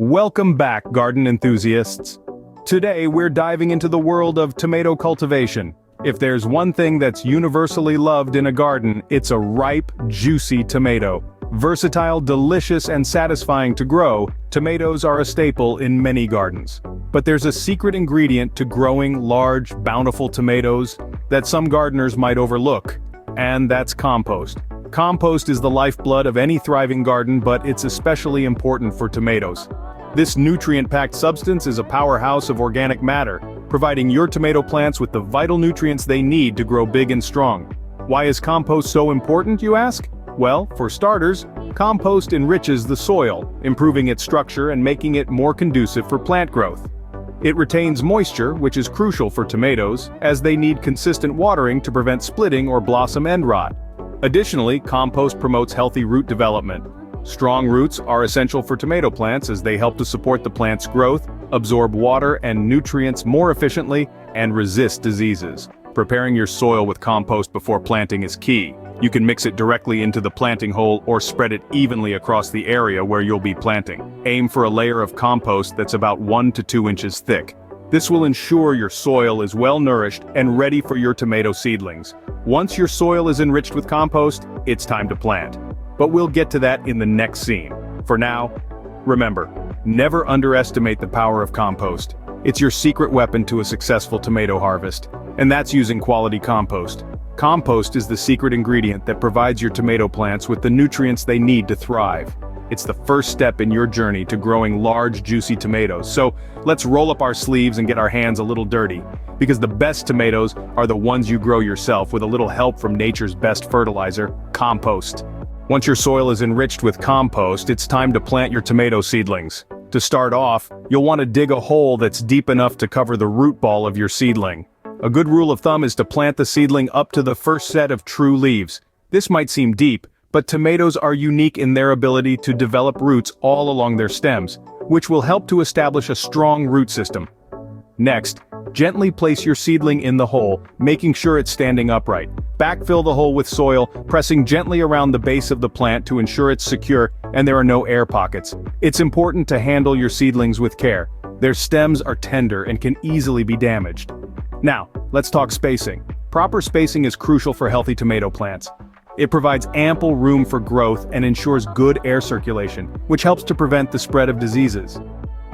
Welcome back, garden enthusiasts. Today we're diving into the world of tomato cultivation. If there's one thing that's universally loved in a garden, it's a ripe, juicy tomato. Versatile, delicious, and satisfying to grow, tomatoes are a staple in many gardens. But there's a secret ingredient to growing large, bountiful tomatoes that some gardeners might overlook, and that's compost. Compost is the lifeblood of any thriving garden, but it's especially important for tomatoes. This nutrient-packed substance is a powerhouse of organic matter, providing your tomato plants with the vital nutrients they need to grow big and strong. Why is compost so important, you ask? Well, for starters, compost enriches the soil, improving its structure and making it more conducive for plant growth. It retains moisture, which is crucial for tomatoes, as they need consistent watering to prevent splitting or blossom end rot. Additionally, compost promotes healthy root development. Strong roots are essential for tomato plants as they help to support the plant's growth, absorb water and nutrients more efficiently, and resist diseases. Preparing your soil with compost before planting is key. You can mix it directly into the planting hole or spread it evenly across the area where you'll be planting. Aim for a layer of compost that's about 1 to 2 inches thick. This will ensure your soil is well nourished and ready for your tomato seedlings. Once your soil is enriched with compost, it's time to plant. But we'll get to that in the next scene. For now, remember, never underestimate the power of compost. It's your secret weapon to a successful tomato harvest, and that's using quality compost. Compost is the secret ingredient that provides your tomato plants with the nutrients they need to thrive. It's the first step in your journey to growing large, juicy tomatoes. So let's roll up our sleeves and get our hands a little dirty, because the best tomatoes are the ones you grow yourself with a little help from nature's best fertilizer, compost. Once your soil is enriched with compost, it's time to plant your tomato seedlings. To start off, you'll want to dig a hole that's deep enough to cover the root ball of your seedling. A good rule of thumb is to plant the seedling up to the first set of true leaves. This might seem deep, but tomatoes are unique in their ability to develop roots all along their stems, which will help to establish a strong root system. Next, gently place your seedling in the hole, making sure it's standing upright. Backfill the hole with soil, pressing gently around the base of the plant to ensure it's secure and there are no air pockets. It's important to handle your seedlings with care. Their stems are tender and can easily be damaged. Now, let's talk spacing. Proper spacing is crucial for healthy tomato plants. It provides ample room for growth and ensures good air circulation, which helps to prevent the spread of diseases.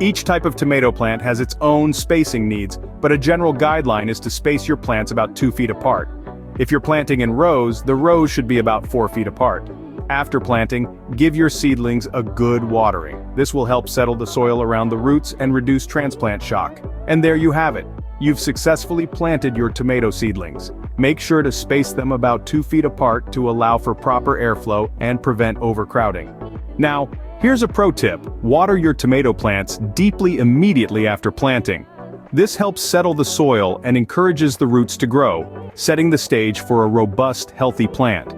Each type of tomato plant has its own spacing needs, but a general guideline is to space your plants about 2 feet apart. If you're planting in rows, the rows should be about 4 feet apart. After planting, give your seedlings a good watering. This will help settle the soil around the roots and reduce transplant shock. And there you have it. You've successfully planted your tomato seedlings. Make sure to space them about 2 feet apart to allow for proper airflow and prevent overcrowding. Now, here's a pro tip. Water your tomato plants deeply immediately after planting. This helps settle the soil and encourages the roots to grow, setting the stage for a robust, healthy plant.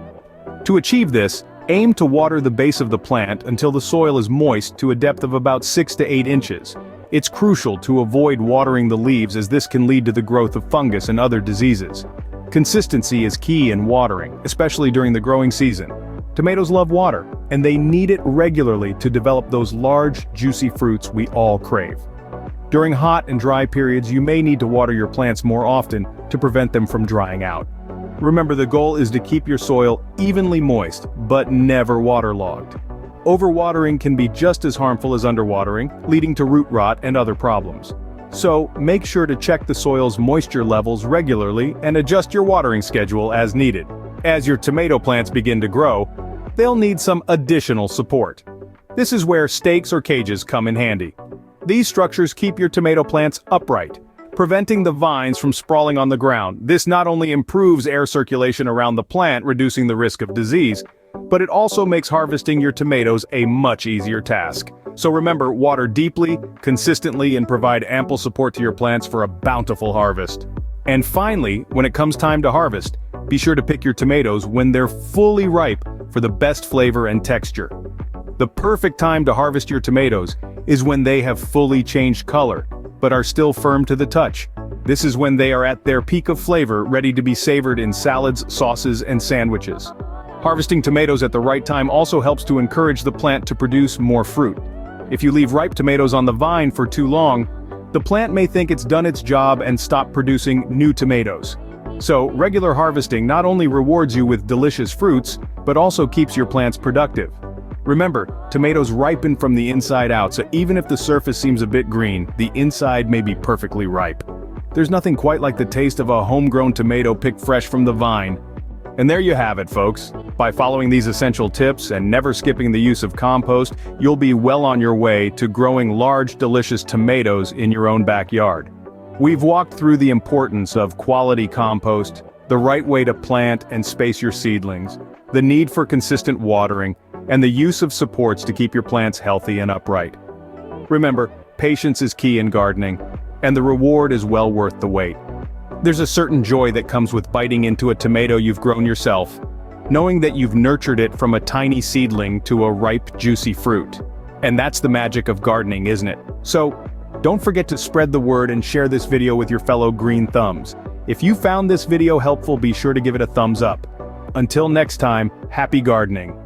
To achieve this, aim to water the base of the plant until the soil is moist to a depth of about 6 to 8 inches. It's crucial to avoid watering the leaves as this can lead to the growth of fungus and other diseases. Consistency is key in watering, especially during the growing season. Tomatoes love water, and they need it regularly to develop those large, juicy fruits we all crave. During hot and dry periods, you may need to water your plants more often to prevent them from drying out. Remember, the goal is to keep your soil evenly moist, but never waterlogged. Overwatering can be just as harmful as underwatering, leading to root rot and other problems. So, make sure to check the soil's moisture levels regularly and adjust your watering schedule as needed. As your tomato plants begin to grow, they'll need some additional support. This is where stakes or cages come in handy. These structures keep your tomato plants upright, preventing the vines from sprawling on the ground. This not only improves air circulation around the plant, reducing the risk of disease, but it also makes harvesting your tomatoes a much easier task. So remember, water deeply, consistently, and provide ample support to your plants for a bountiful harvest. And finally, when it comes time to harvest, be sure to pick your tomatoes when they're fully ripe for the best flavor and texture. The perfect time to harvest your tomatoes is when they have fully changed color, but are still firm to the touch. This is when they are at their peak of flavor, ready to be savored in salads, sauces, and sandwiches. Harvesting tomatoes at the right time also helps to encourage the plant to produce more fruit. If you leave ripe tomatoes on the vine for too long, the plant may think it's done its job and stop producing new tomatoes. So, regular harvesting not only rewards you with delicious fruits, but also keeps your plants productive. Remember, tomatoes ripen from the inside out, so even if the surface seems a bit green, the inside may be perfectly ripe. There's nothing quite like the taste of a homegrown tomato picked fresh from the vine. And there you have it, folks. By following these essential tips and never skipping the use of compost, you'll be well on your way to growing large, delicious tomatoes in your own backyard. We've walked through the importance of quality compost, the right way to plant and space your seedlings, the need for consistent watering, and the use of supports to keep your plants healthy and upright. Remember, patience is key in gardening, and the reward is well worth the wait. There's a certain joy that comes with biting into a tomato you've grown yourself, knowing that you've nurtured it from a tiny seedling to a ripe, juicy fruit. And that's the magic of gardening, isn't it? So, don't forget to spread the word and share this video with your fellow green thumbs. If you found this video helpful, be sure to give it a thumbs up. Until next time, happy gardening.